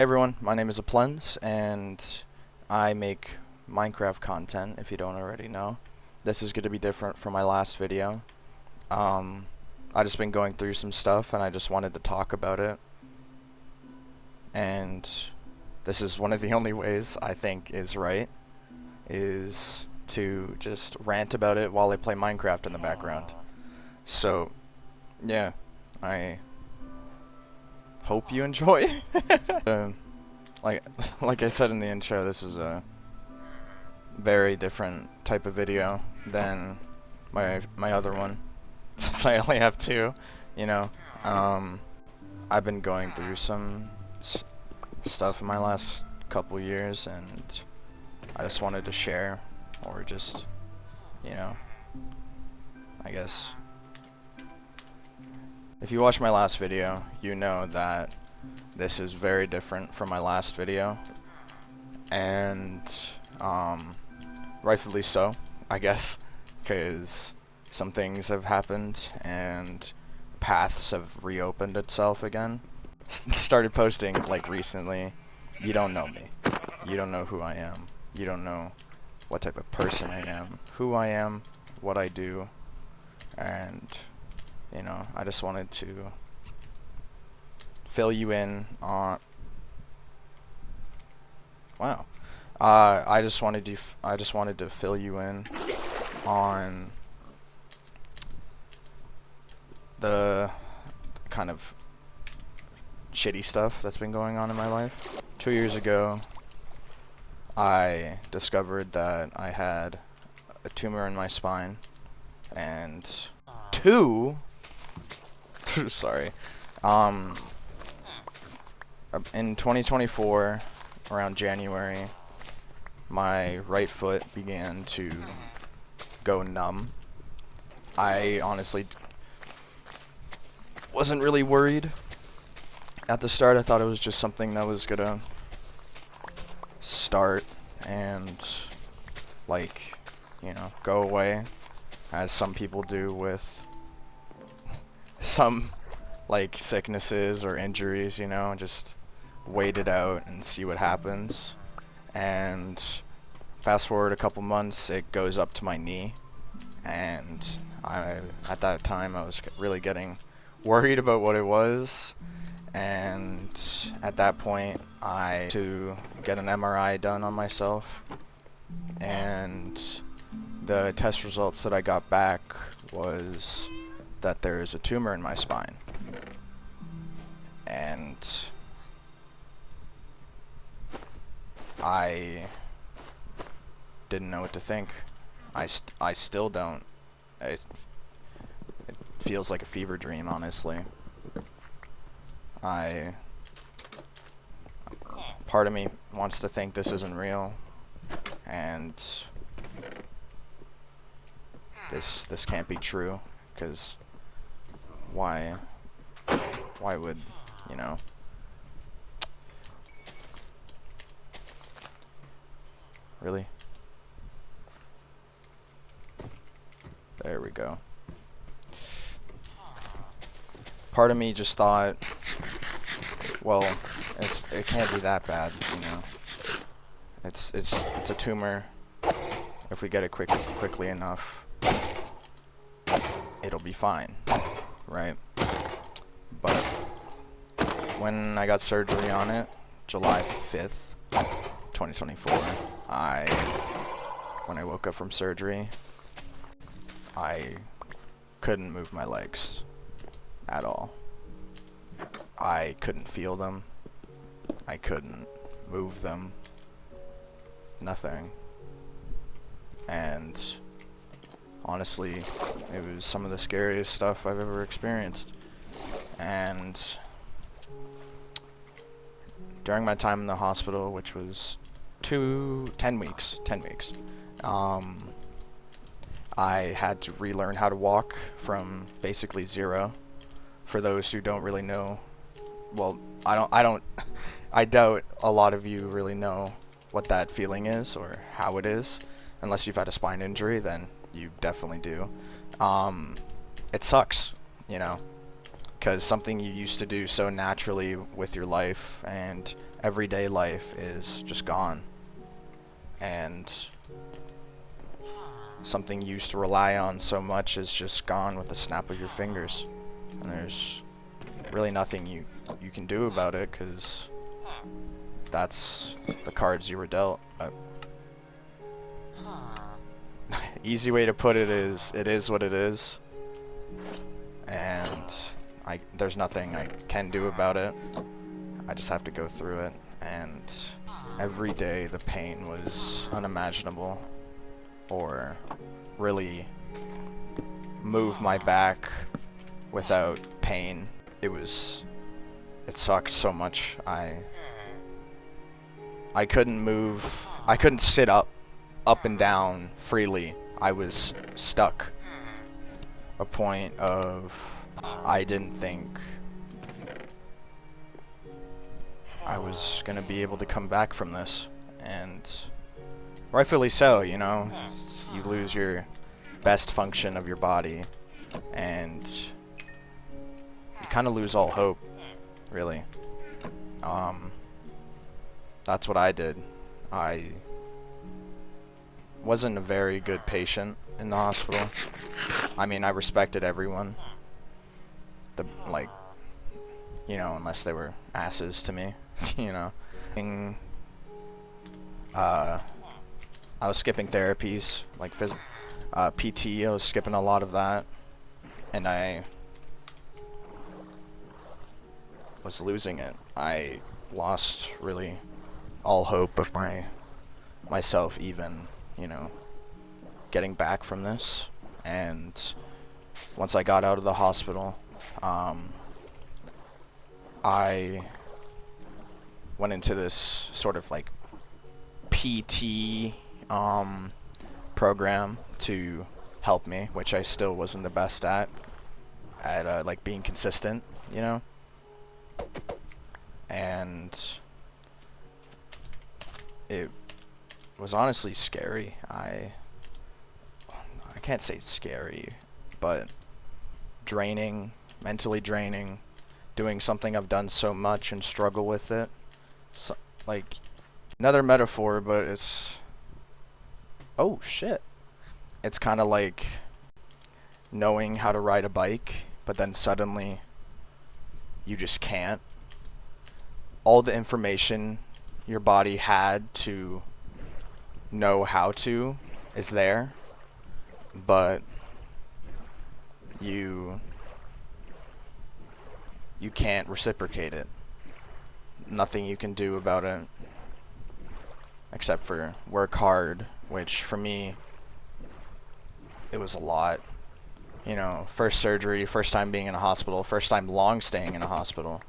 Everyone, my name is Aplense, and I make Minecraft content, if you don't already know. This is going to be different from my last video. I just been going through some stuff, and I just wanted to talk about it. And this is one of the only ways I think is right, is to just rant about it while I play Minecraft in the background. So, yeah, I hope you enjoy. Like I said in the intro, this is a very different type of video than my other one, since I only have two. You know, I've been going through some stuff in my last couple years, and I just wanted to share, or just, you know, I guess. If you watched my last video, you know that this is very different from my last video, and rightfully so, I guess, because some things have happened and paths have reopened itself again. Started posting like recently. You don't know me. You don't know who I am. You don't know what type of person I am, who I am, what I do, and you know, I just wanted to fill you in on. Wow. I just wanted to fill you in on the kind of shitty stuff that's been going on in my life. 2 years ago, I discovered that I had a tumor in my spine, and sorry. In 2024, around January, my right foot began to go numb. I honestly wasn't really worried. At the start, I thought it was just something that was gonna start and, like, you know, go away, as some people do with some, like, sicknesses or injuries, you know, just wait it out and see what happens. And fast forward a couple months, it goes up to my knee, and at that time I was really getting worried about what it was, and at that point I had to get an MRI done on myself, and the test results that I got back was that there is a tumor in my spine. And I didn't know what to think. I still don't. It feels like a fever dream, honestly. Part of me wants to think this isn't real, and this can't be true, because why would, you know? Really? There we go. Part of me just thought, well, it can't be that bad, you know. It's a tumor. If we get it quickly enough, it'll be fine, right? But when I got surgery on it, July 5th, 2024, when I woke up from surgery, I couldn't move my legs at all. I couldn't feel them. I couldn't move them. Nothing. And honestly, it was some of the scariest stuff I've ever experienced. And during my time in the hospital, which was 10 weeks, I had to relearn how to walk from basically zero. For those who don't really know, well, I doubt a lot of you really know what that feeling is or how it is. Unless you've had a spine injury, then you definitely do. It sucks, you know, because something you used to do so naturally with your life and everyday life is just gone. And something you used to rely on so much is just gone with the snap of your fingers. And there's really nothing you can do about it, because that's the cards you were dealt. Easy way to put it is what it is. And there's nothing I can do about it. I just have to go through it. And every day the pain was unimaginable, or really move my back without pain. It sucked so much. I couldn't move. I couldn't sit up and down freely. I was stuck. A point of I didn't think I was gonna be able to come back from this, and rightfully so, you know. You lose your best function of your body, and you kind of lose all hope, really. That's what I did. I wasn't a very good patient in the hospital. I mean, I respected everyone. You know, unless they were asses to me, you know. I was skipping therapies, like PT, I was skipping a lot of that. And I was losing it. I lost really all hope of myself even, you know, getting back from this. And once I got out of the hospital, I went into this sort of like PT program to help me, which I still wasn't the best at like being consistent, you know. And it was honestly scary. I can't say scary, but draining, mentally draining, doing something I've done so much and struggle with it. So, like, another metaphor, but it's, oh shit. It's kind of like knowing how to ride a bike, but then suddenly you just can't. All the information your body had to know how to is there, but you can't reciprocate it. Nothing you can do about it except for work hard, which for me, it was a lot. You know, first surgery, first time being in a hospital, first time long staying in a hospital.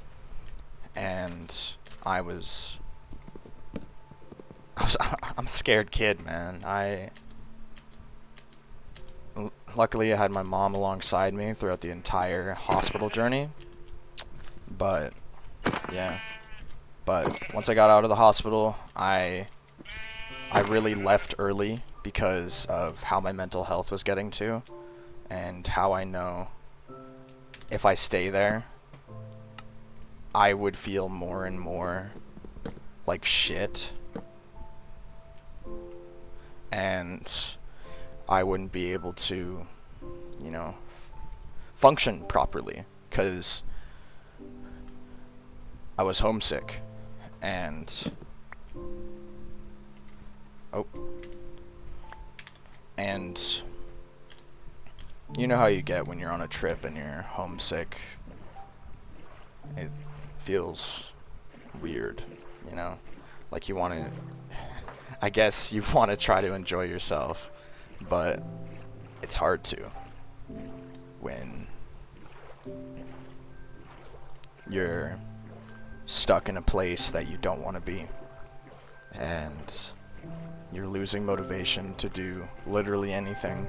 And I'm a scared kid, man. Luckily I had my mom alongside me throughout the entire hospital journey. But yeah. But once I got out of the hospital, I really left early because of how my mental health was getting to, and how I know if I stay there, I would feel more and more like shit, and I wouldn't be able to, you know, function properly, because I was homesick. And you know how you get when you're on a trip and you're homesick. It feels weird, you know? Like you want to, I guess you want to try to enjoy yourself, but it's hard to when you're stuck in a place that you don't want to be, and you're losing motivation to do literally anything,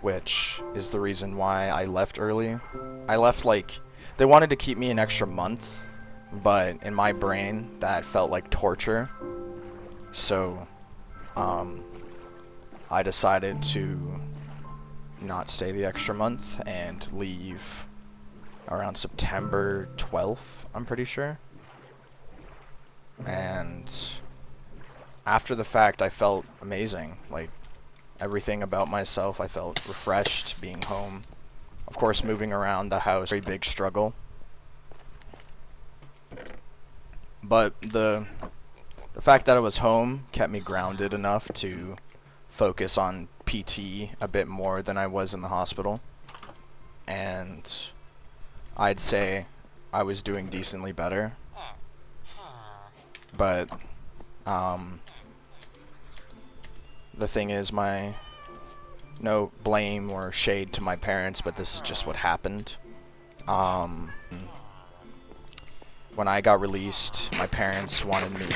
which is the reason why I left early. I left like, they wanted to keep me an extra month, but in my brain that felt like torture, so I decided to not stay the extra month and leave around September 12th, I'm pretty sure. after the fact, I felt amazing. Like, everything about myself, I felt refreshed being home. Of course, moving around the house, very big struggle. But the fact that I was home kept me grounded enough to focus on PT a bit more than I was in the hospital. And I'd say I was doing decently better. But the thing is, no blame or shade to my parents, but this is just what happened. When I got released, my parents wanted me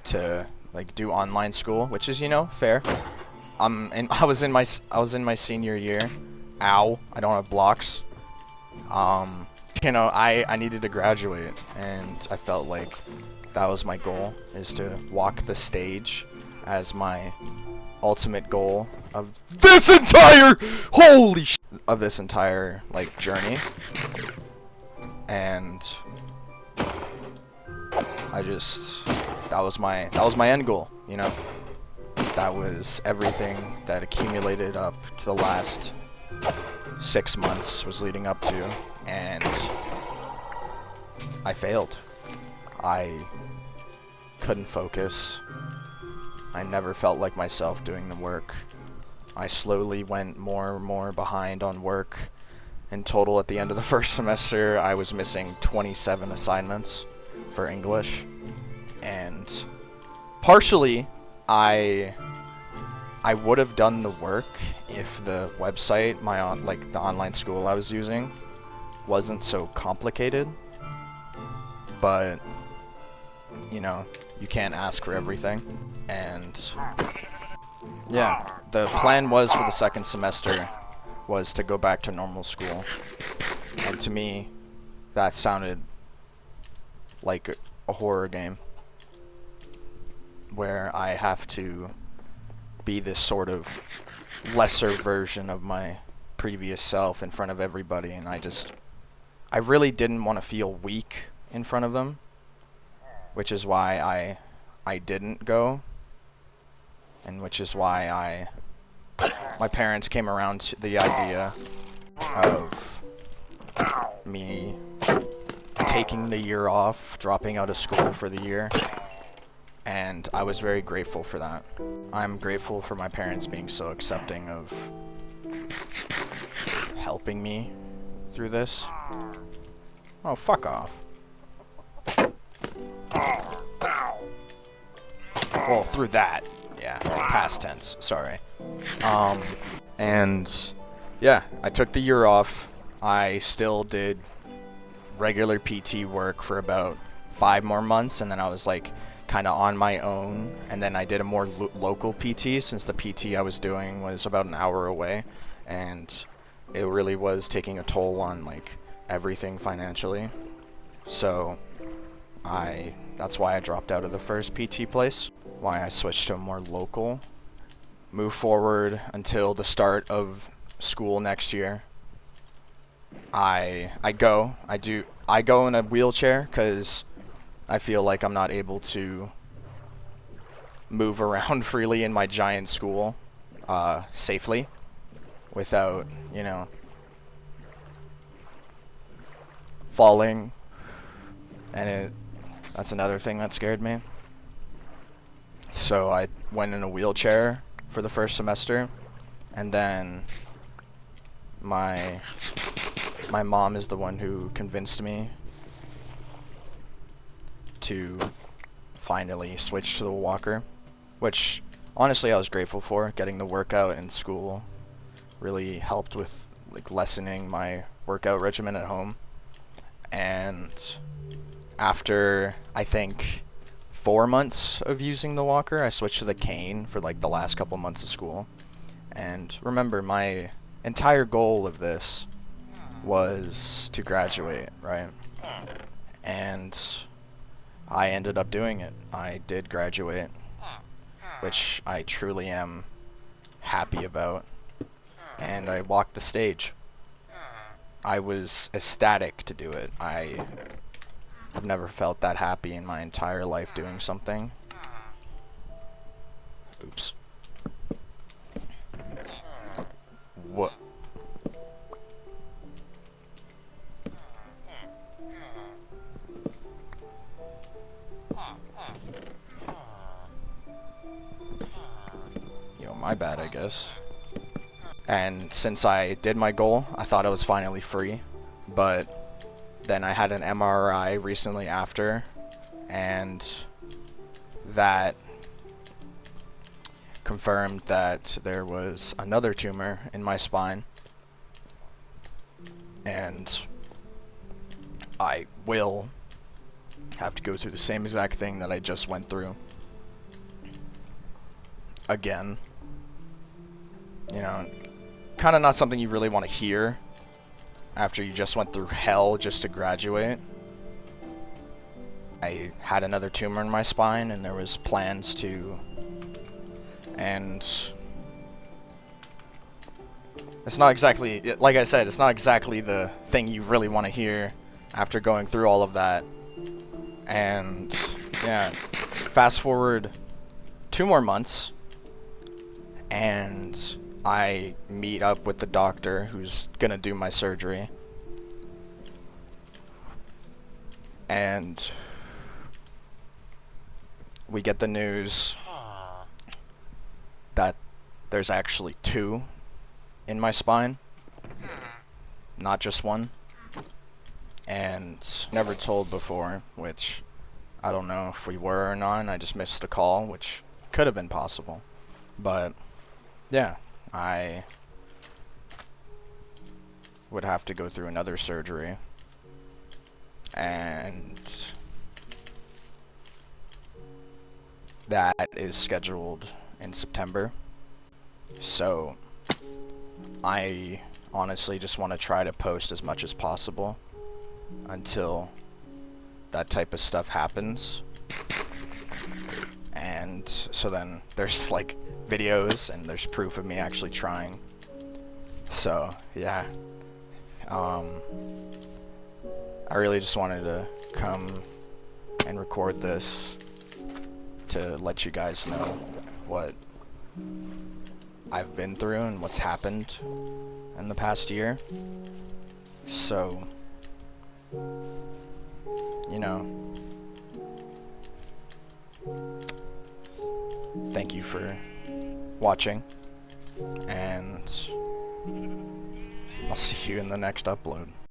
to like do online school, which is, you know, fair. And I was in my senior year. Ow, I don't have blocks. You know, I needed to graduate, and I felt like that was my goal, is to walk the stage as my ultimate goal of this entire like journey. And that was my end goal, you know. That was everything that accumulated up to the last 6 months was leading up to, and I failed. I couldn't focus. I never felt like myself doing the work. I slowly went more and more behind on work. In total, at the end of the first semester, I was missing 27 assignments for English. And partially, I would have done the work if the website, the online school I was using, wasn't so complicated. But, you know, you can't ask for everything. And yeah, the plan was for the second semester was to go back to normal school. And to me, that sounded like a horror game, where I have to be this sort of lesser version of my previous self in front of everybody, and I really didn't want to feel weak in front of them, which is why I didn't go, and which is why my parents came around to the idea of me taking the year off, dropping out of school for the year, and I was very grateful for that. I'm grateful for my parents being so accepting of helping me through this. Oh, fuck off. Well, through that. Yeah, past tense, sorry. And yeah, I took the year off. I still did regular PT work for about 5 more months, and then I was like kind of on my own, and then I did a more local PT, since the PT I was doing was about an hour away, and it really was taking a toll on like everything financially. So that's why I dropped out of the first PT place, why I switched to a more local. Move forward until the start of school next year. I go in a wheelchair because I feel like I'm not able to move around freely in my giant school safely without, you know, falling. And that's another thing that scared me. So I went in a wheelchair for the first semester, and then my mom is the one who convinced me to finally switch to the walker, which honestly I was grateful for. Getting the workout in school really helped with like lessening my workout regimen at home. And after I think 4 months of using the walker, I switched to the cane for like the last couple months of school. And remember, my entire goal of this was to graduate, right? And I ended up doing it. I did graduate, which I truly am happy about. And I walked the stage. I was ecstatic to do it. I've never felt that happy in my entire life doing something. Oops. What? Yo, my bad, I guess. And since I did my goal, I thought it was finally free, but then I had an MRI recently after, and that confirmed that there was another tumor in my spine, and I will have to go through the same exact thing that I just went through again. You know, kind of not something you really want to hear after you just went through hell just to graduate. I had another tumor in my spine, and there was plans to, and it's not exactly, like I said, it's not exactly the thing you really want to hear after going through all of that. And yeah, fast forward 2 more months, and I meet up with the doctor who's gonna do my surgery, and we get the news that there's actually 2 in my spine, not just 1, and never told before, which I don't know if we were or not, and I just missed a call, which could have been possible. But yeah, I would have to go through another surgery, and that is scheduled in September. So I honestly just want to try to post as much as possible until that type of stuff happens. And so then there's like videos and there's proof of me actually trying. So yeah, I really just wanted to come and record this to let you guys know what I've been through and what's happened in the past year. So, you know, thank you for watching, and I'll see you in the next upload.